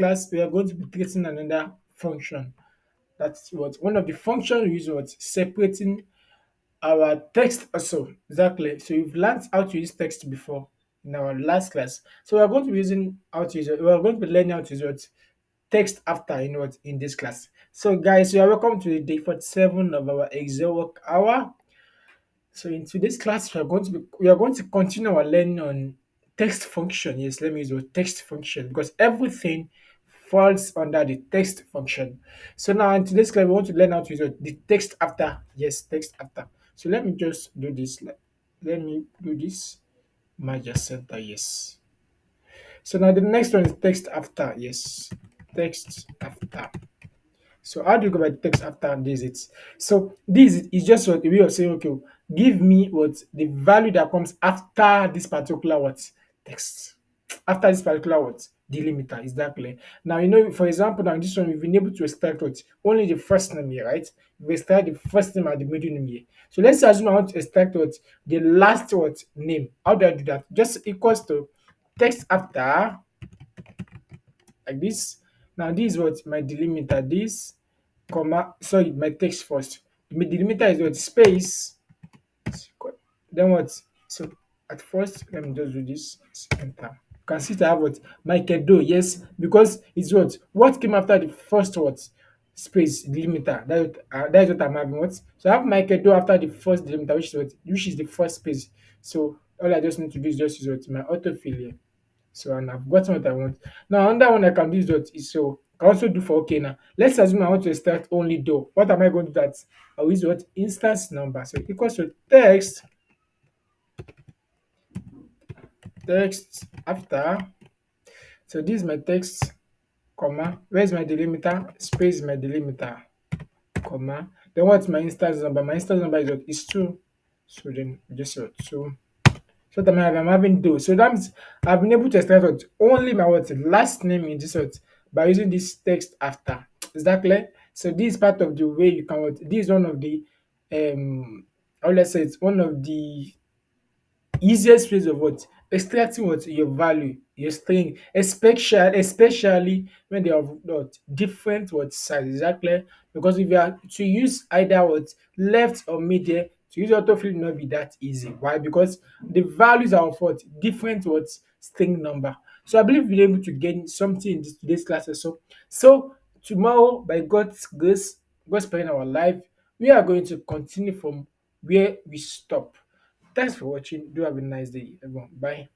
class, we are going to be creating another function. That's what one of the functions we use was separating our text also. Exactly. So you've learned how to use text before in our last class. So we are going to be using how to use it. We are going to be learning how to use what text after in this class. So guys, you are welcome to the day 47 of our Excel work hour. So in today's class, we are going to continue our learning on text function. Yes, let me use the word text function because everything falls under the text function. So now in today's class, we want to learn how to use the text after. Yes, text after. So let me just do this. Let me do this. Major center. Yes. So now the next one is text after. Yes, text after. So how do you go by text after this? So this is just what a way of saying, okay, give me what the value that comes after this particular what text. After this particular what delimiter, is that clear? Now you know, for example, now in this one we've been able to extract what only the first name here, right? We extract the first name and the middle name here. So let's assume I want to extract what the last what name. How do I do that? Just equals to text after like this. Now this is what my delimiter. This comma, sorry, my text first. The delimiter is what space. Then what? So at first, let me just do this. Enter. You can see I have what Michael Doe. Yes, because it's what came after the first what space delimiter. That is what I'm having. What? So I have Michael Doe after the first delimiter, which is the first space. So all I just need to do is just use what my autofill here. So and I've gotten what I want. Now another one I can do is what is so I can also do for okay now. Let's assume I want to extract only though. What am I going to do that? I will use what instance number. So equals to text after. So this is my text, comma. Where's my delimiter? Space my delimiter, comma. Then what's my instance number? My instance number is what is two. So then just what two. So that I'm having those. So that means I've been able to extract what only my what last name in this what by using this text after. Is that clear? So this is part of the way you can what this is one of the how let's say it's one of the easiest ways of what extracting what your value, your string, especially when they have what different what size. Is that clear? Because if you are to use either what left or middle, to use autofill will not be that easy. Why? Because the values are of what different what string number. So I believe we're able to gain something in today's class also. So tomorrow, by God's grace, God's sparing our life, we are going to continue from where we stop. Thanks for watching. Do have a nice day, everyone. Bye.